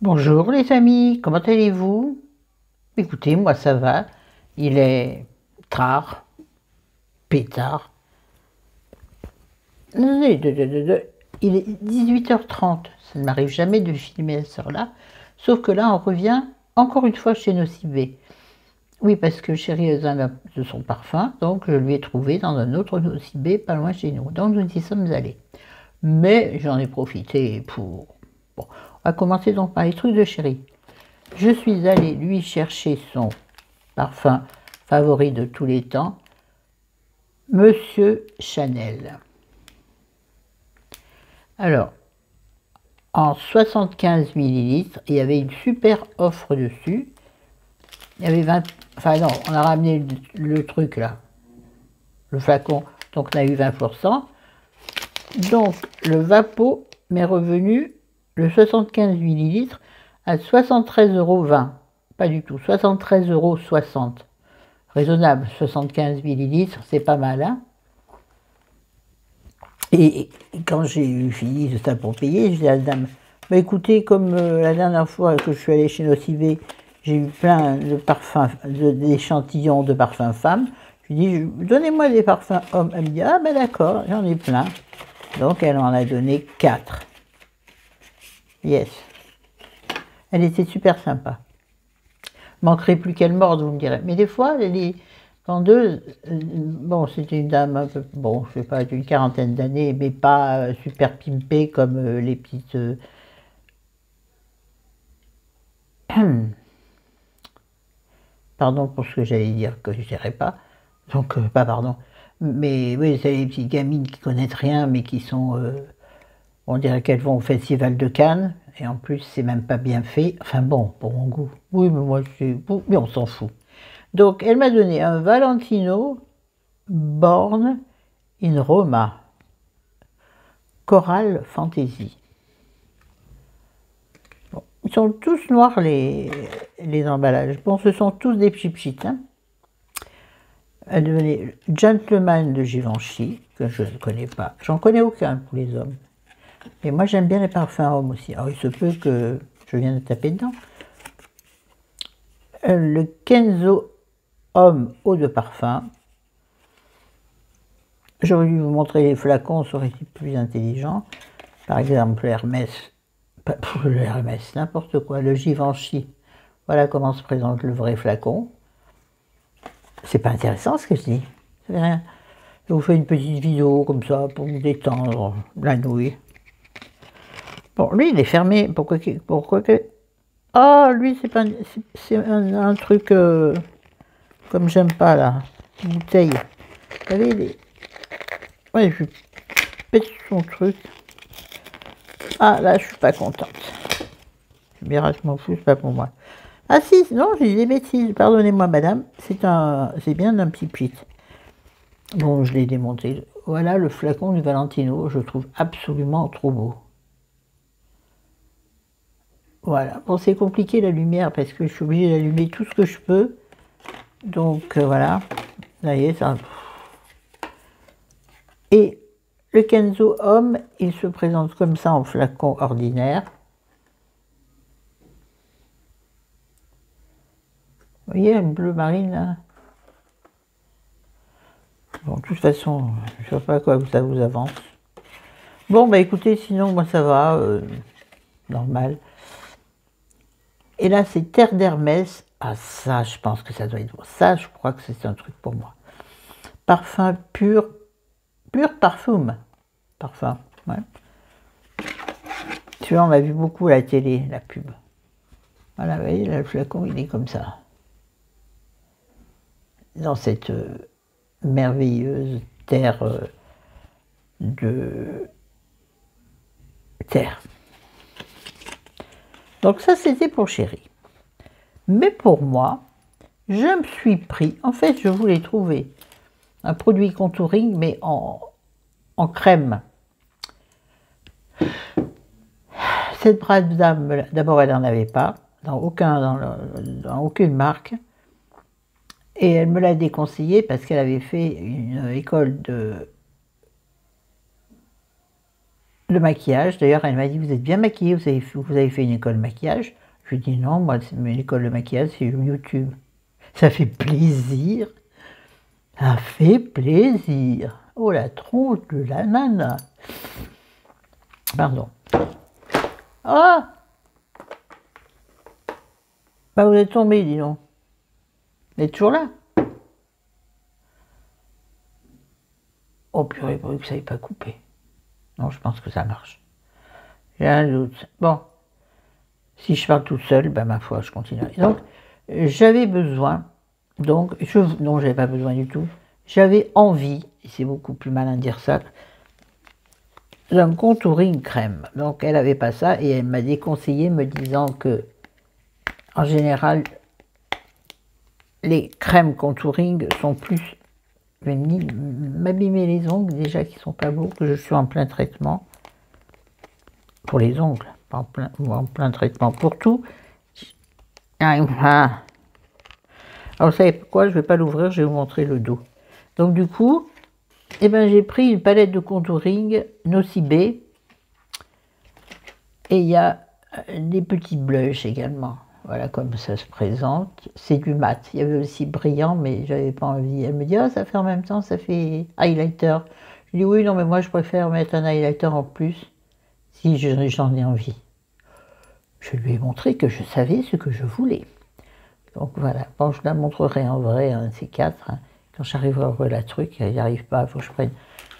Bonjour les amis, comment allez-vous? Écoutez, moi ça va, il est tard, pétard. Il est 18h30, ça ne m'arrive jamais de filmer à cette heure-là, sauf que là on revient encore une fois chez Nocibé. Oui, parce que chérie a besoin de son parfum, donc je lui ai trouvé dans un autre Nocibé pas loin de chez nous, donc nous y sommes allés. Mais j'en ai profité pour... Bon, on va commencer donc par les trucs de chérie. Je suis allée lui chercher son parfum favori de tous les temps, Monsieur Chanel. Alors, en 75 millilitres, il y avait une super offre dessus. Il y avait 20... Enfin non, on a ramené le truc là, le flacon, donc on a eu 20%. Donc le Vapo m'est revenu, le 75 millilitres, à 73,20 €. Pas du tout, 73,60 €. Raisonnable, 75 millilitres, c'est pas mal, hein. Et quand j'ai eu fini de ça pour payer, je dis à la dame, bah écoutez, comme la dernière fois que je suis allée chez Nocibé, j'ai eu plein de parfums, d'échantillons de parfums femmes, je lui dis, donnez-moi des parfums hommes. Elle me dit, ah ben d'accord, j'en ai plein. Donc elle en a donné 4. Yes. Elle était super sympa. Manquerait plus qu'elle morde, vous me direz. Mais des fois, les vendeuses, bon, c'était une dame un peu, bon, je sais pas, d'une quarantaine d'années, mais pas super pimpée comme les petites... pardon pour ce que j'allais dire, que je dirais pas. Donc, pas pardon. Mais oui, c'est les petites gamines qui connaissent rien, mais qui sont... on dirait qu'elles vont au Festival de Cannes, et en plus, c'est même pas bien fait. Enfin bon, pour mon goût. Oui, mais moi, mais on s'en fout. Donc, elle m'a donné un Valentino Born in Roma, Coral Fantasy. Bon, ils sont tous noirs les emballages. Bon, ce sont tous des pchit, hein. Elle devenait Gentleman de Givenchy, que je ne connais pas. J'en connais aucun pour les hommes. Et moi, j'aime bien les parfums hommes aussi. Alors, il se peut que je vienne de taper dedans. Le Kenzo Homme eau de parfum. J'aurais dû vous montrer les flacons, ça aurait été plus intelligent. Par exemple, Hermès, pas pour le Hermès, n'importe quoi, le Givenchy. Voilà comment se présente le vrai flacon. C'est pas intéressant ce que je dis. Ça fait rien. Je vous fais une petite vidéo comme ça pour vous détendre la nouille. Bon, lui, il est fermé. Pourquoi que... Ah, lui, c'est pas... C'est un truc... comme j'aime pas, là. Une bouteille. Vous savez, il est... Ouais, je pète son truc. Ah, là, je suis pas contente. Bien, je m'en fous, c'est pas pour moi. Ah si, non, j'ai dit des bêtises. Pardonnez-moi, madame. C'est bien un petit pit. Bon, je l'ai démonté. Voilà le flacon du Valentino. Je trouve absolument trop beau. Voilà. Bon, c'est compliqué la lumière parce que je suis obligée d'allumer tout ce que je peux. Donc, voilà. Ça y est, ça... Et le Kenzo Homme, il se présente comme ça en flacon ordinaire. Vous voyez, un bleu marine, là. Bon, de toute façon, je ne sais pas à quoi ça vous avance. Bon, bah écoutez, sinon, moi, ça va, normal. Et là, c'est Terre d'Hermès. Ah, ça, je pense que ça doit être... Ça, je crois que c'est un truc pour moi. Parfum pur. Pur parfum. Parfum, ouais. Celui-là, on l'a vu beaucoup à la télé, la pub. Voilà, vous voyez, là, le flacon, il est comme ça. Dans cette merveilleuse terre de terre. Donc ça, c'était pour chérie. Mais pour moi, je me suis pris... En fait, je voulais trouver un produit contouring, mais en crème. Cette brave dame, d'abord, elle n'en avait pas, dans aucune marque. Et elle me l'a déconseillé parce qu'elle avait fait une école de de maquillage. D'ailleurs, elle m'a dit, vous êtes bien maquillée, vous avez fait une école de maquillage. Je lui ai dit, non, moi, l'école de maquillage, c'est YouTube. Ça fait plaisir. Ça fait plaisir. Oh, la tronche de la nana. Pardon. Ah! Bah, vous êtes tombé, dis donc. Vous êtes toujours là? Oh, purée, pourvu que ça n'ait pas coupé. Non, je pense que ça marche. J'ai un doute. Bon. Si je parle toute seule, ben ma foi, je continuerai. Donc, j'avais besoin, donc, non, j'avais pas besoin du tout, j'avais envie, et c'est beaucoup plus malin de dire ça, d'un contouring crème. Donc, elle n'avait pas ça, et elle m'a déconseillé, me disant que, en général, les crèmes contouring sont plus, je vais m'abîmer les ongles, déjà qui sont pas beaux, que je suis en plein traitement, pour les ongles, pas en plein traitement pour tout. Alors, vous savez pourquoi? Je ne vais pas l'ouvrir, je vais vous montrer le dos. Donc, du coup, eh ben, j'ai pris une palette de contouring Nocibé. Et il y a des petits blushs également. Voilà comme ça se présente. C'est du mat. Il y avait aussi brillant, mais j'avais pas envie. Elle me dit, ah, ça fait en même temps, ça fait highlighter. Je dis, oui, non, mais moi, je préfère mettre un highlighter en plus si j'en ai envie. Je lui ai montré que je savais ce que je voulais. Donc voilà, bon, je la montrerai en vrai, un de ces quatre. Hein. Quand j'arriverai à ouvrir la truc, il n'y arrive pas, il faut que je prenne.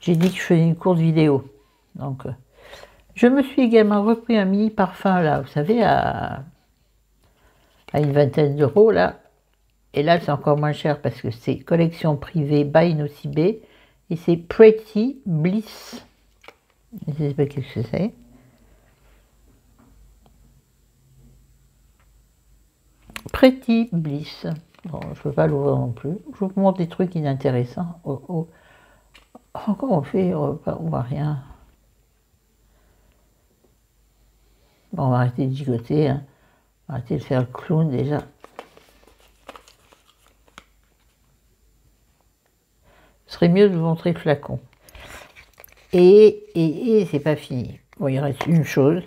J'ai dit que je faisais une courte vidéo. Donc, je me suis également repris un mini parfum, là, vous savez, à une vingtaine d'euros, là. Et là, c'est encore moins cher parce que c'est collection privée by Nocibé. Et c'est Pretty Bliss. Je ne sais pas ce que c'est. Pretty Bliss. Bon, je ne peux pas l'ouvrir non plus. Je vous montre des trucs inintéressants. Oh. Encore on fait, on voit rien. Bon, on va arrêter de gigoter. Hein. On va arrêter de faire le clown déjà. Ce serait mieux de vous montrer le flacon. Et c'est pas fini. Bon, il reste une chose.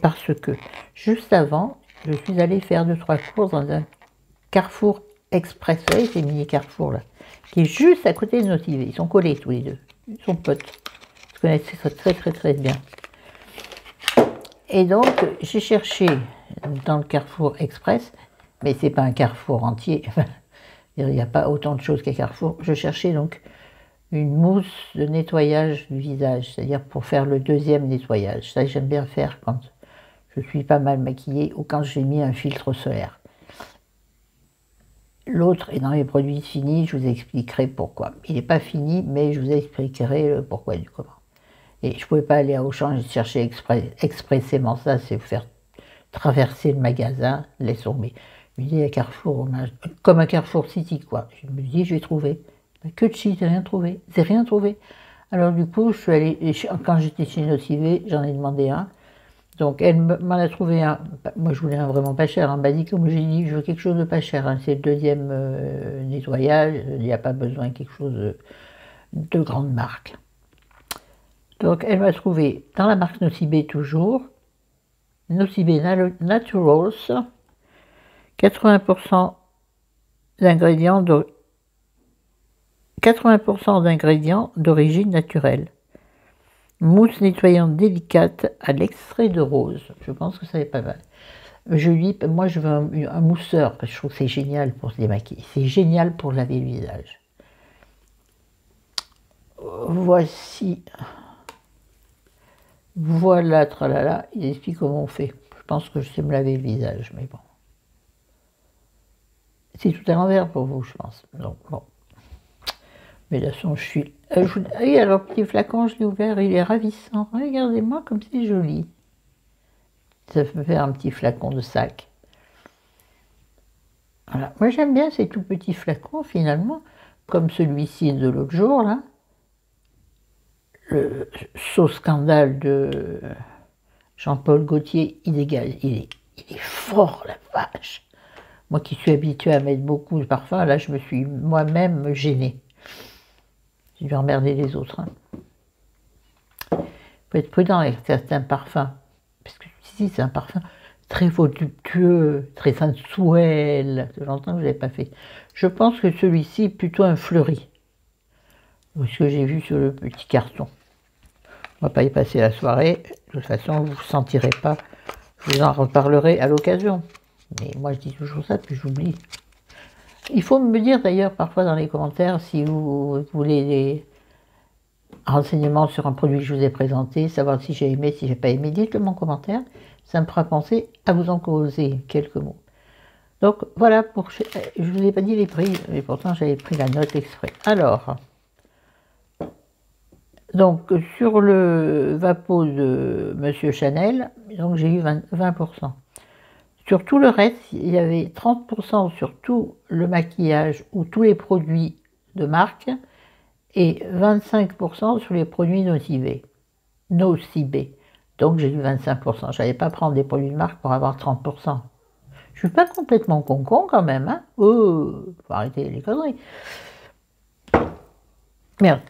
Parce que juste avant, je suis allée faire 2-3 courses dans un Carrefour Express, vous savez, ces mini Carrefour là, qui est juste à côté de Nocibé. Ils sont collés tous les deux, ils sont potes, ils se connaissent très bien. Et donc j'ai cherché dans le Carrefour Express, mais c'est pas un Carrefour entier, il n'y a pas autant de choses qu'un Carrefour. Je cherchais donc une mousse de nettoyage du visage, c'est-à-dire pour faire le deuxième nettoyage. Ça j'aime bien faire quand je suis pas mal maquillée ou quand j'ai mis un filtre solaire. L'autre est dans les produits finis, je vous expliquerai pourquoi. Il n'est pas fini, mais je vous expliquerai le pourquoi du comment. Et je ne pouvais pas aller à Auchan et chercher expressément ça, c'est vous faire traverser le magasin, laisse tomber. Je me dis, à Carrefour, comme un Carrefour City, quoi. Je me dis, je vais trouver. Mais que de chi, j'ai rien trouvé. J'ai rien trouvé. Alors du coup, je suis allée, quand j'étais chez Nocibé, j'en ai demandé un. Donc elle m'en a trouvé un, moi je voulais un vraiment pas cher, hein. Bah, comme j'ai dit, je veux quelque chose de pas cher, hein. C'est le deuxième nettoyage, il n'y a pas besoin de quelque chose de grande marque. Donc elle m'a trouvé dans la marque Nocibé toujours, Nocibé Naturals, 80% d'ingrédients d'origine naturelle. Mousse nettoyante délicate à l'extrait de rose. Je pense que ça est pas mal. Moi je veux un mousseur, parce que je trouve que c'est génial pour se démaquiller. C'est génial pour laver le visage. Voici. Voilà, tralala. Il explique comment on fait. Je pense que je sais me laver le visage, mais bon. C'est tout à l'envers pour vous, je pense. Donc, bon. Mais de toute façon, je suis... Et alors, petit flacon, je l'ai ouvert, il est ravissant. Regardez-moi comme c'est joli. Ça peut faire un petit flacon de sac. Voilà. Moi, j'aime bien ces tout petits flacons, finalement, comme celui-ci de l'autre jour, là. Le sauce scandale de Jean-Paul Gaultier, il dégage. Il est fort, la vache. Moi qui suis habituée à mettre beaucoup de parfum, là, je me suis moi-même gênée. Je vais emmerder les autres. Hein. faut être prudent avec certains parfums. Parce que ici, c'est un parfum très voluptueux, très sensuel. Ça fait longtemps que je ne l'ai pas fait. Je pense que celui-ci est plutôt un fleuri. Ce que j'ai vu sur le petit carton. On ne va pas y passer la soirée. De toute façon, vous ne sentirez pas. Je vous en reparlerai à l'occasion. Mais moi, je dis toujours ça, puis j'oublie. Il faut me dire d'ailleurs parfois dans les commentaires si vous voulez des renseignements sur un produit que je vous ai présenté, savoir si j'ai aimé, si j'ai pas aimé. Dites-le en commentaire. Ça me fera penser à vous en causer quelques mots. Donc voilà, je ne vous ai pas dit les prix, mais pourtant j'avais pris la note exprès. Alors, donc sur le Vapeau de Monsieur Chanel, donc j'ai eu 20%. Sur tout le reste, il y avait 30% sur tout le maquillage ou tous les produits de marque et 25% sur les produits nocivés. Donc j'ai eu 25%. Je n'allais pas prendre des produits de marque pour avoir 30%. Je ne suis pas complètement con quand même. Hein. Oh, faut arrêter les conneries. Merde,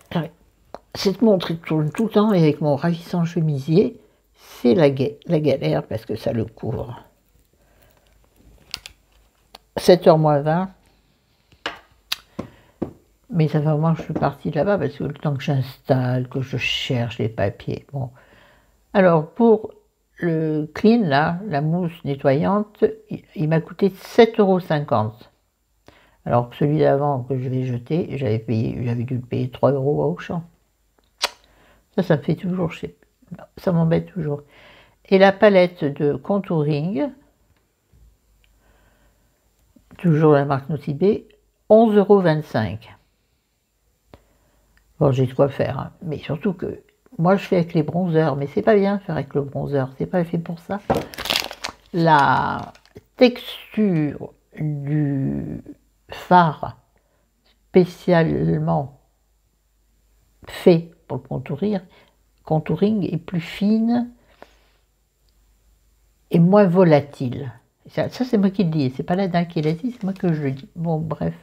cette montre tourne tout le temps et avec mon ravissant chemisier, c'est la galère parce que ça le couvre. 7h moins 20. Mais ça fait un moment que je suis partie de là-bas parce que le temps que j'installe, que je cherche les papiers. Bon. Alors pour le clean, là, la mousse nettoyante, il m'a coûté 7,50 €. Alors que celui d'avant que je vais jeter, j'avais dû le payer 3 € à Auchan. Ça me fait toujours chier. Ça m'embête toujours. Et la palette de contouring, toujours la marque Nocibé, 11,25 €. Bon, j'ai de quoi faire, hein. Mais surtout que moi je fais avec les bronzers, mais c'est pas bien faire avec le bronzer, c'est pas fait pour ça. La texture du fard spécialement fait pour le contouring est plus fine et moins volatile. Ça c'est moi qui le dis, c'est pas la dame qui l'a dit, c'est moi que je le dis. Bon, bref,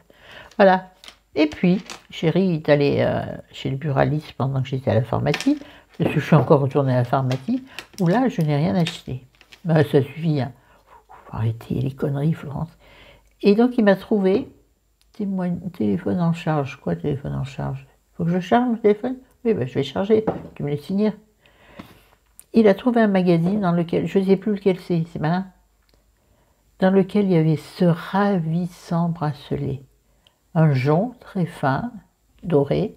voilà. Et puis, chérie est allée chez le buraliste pendant que j'étais à la pharmacie, parce que je suis encore retournée à la pharmacie, où là, je n'ai rien acheté. Ben, ça suffit, hein. Faut arrêter les conneries, Florence. Et donc, il m'a trouvé, téléphone en charge. Quoi, téléphone en charge? Faut que je charge mon téléphone? Oui, ben, je vais charger, tu me laisses finir. Il a trouvé un magazine dans lequel, je ne sais plus lequel c'est malin, dans lequel il y avait ce ravissant bracelet. Un jonc très fin, doré,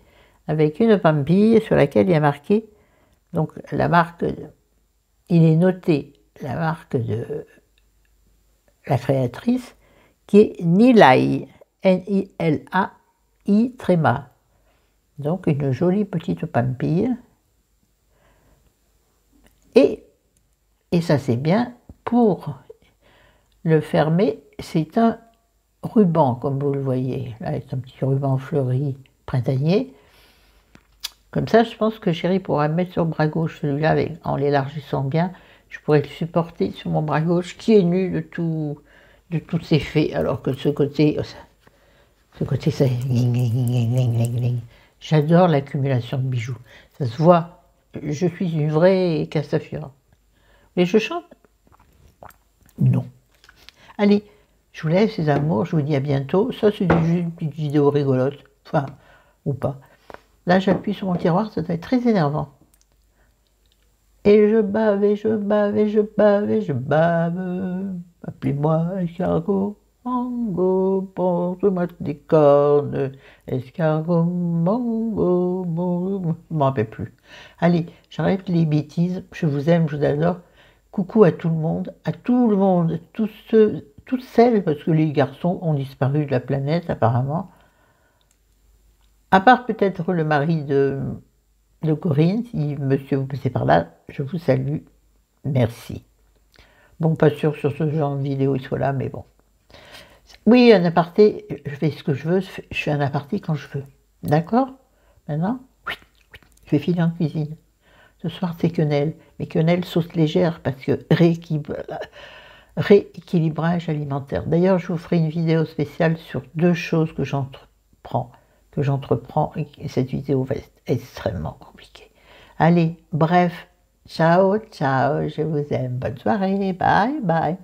avec une pampille sur laquelle il y a marqué, donc la marque, il est noté la marque de la créatrice, qui est Nilai, N-I-L-A-I tréma. Donc une jolie petite pampille. Et ça c'est bien, pour le fermer, c'est un ruban, comme vous le voyez, là, c'est un petit ruban fleuri printanier. Comme ça, je pense que chérie pourra mettre sur le bras gauche, celui-là, en l'élargissant bien, je pourrais le supporter sur mon bras gauche, qui est nu de tous ces faits, alors que de ce côté, ça... J'adore l'accumulation de bijoux. Ça se voit, je suis une vraie Castafiore. Mais je chante? Non. Allez, je vous laisse les amours, je vous dis à bientôt. Ça, c'est juste une petite vidéo rigolote, enfin, ou pas. Là, j'appuie sur mon tiroir, ça doit être très énervant. Et je bave, et je bave, et je bave, et je bave. Appelez-moi escargot, mango, porte-moi des cornes. Escargot, mango, mango. Je m'en rappelle plus. Allez, j'arrête les bêtises. Je vous aime, je vous adore. Coucou à tout le monde, toutes celles, parce que les garçons ont disparu de la planète apparemment. À part peut-être le mari de Corinne, si monsieur vous passez par là, je vous salue, merci. Bon, pas sûr sur ce genre de vidéo il soit là, mais bon. Oui, un aparté, je fais ce que je veux, je fais un aparté quand je veux. D'accord? Maintenant, oui, je vais filer en cuisine. Ce soir, c'est quenelle, mais quenelle sauce légère, parce que rééquilibrage alimentaire. D'ailleurs, je vous ferai une vidéo spéciale sur 2 choses que j'entreprends, et cette vidéo va être extrêmement compliquée. Allez, bref, Ciao, ciao, je vous aime. Bonne soirée. Bye, bye.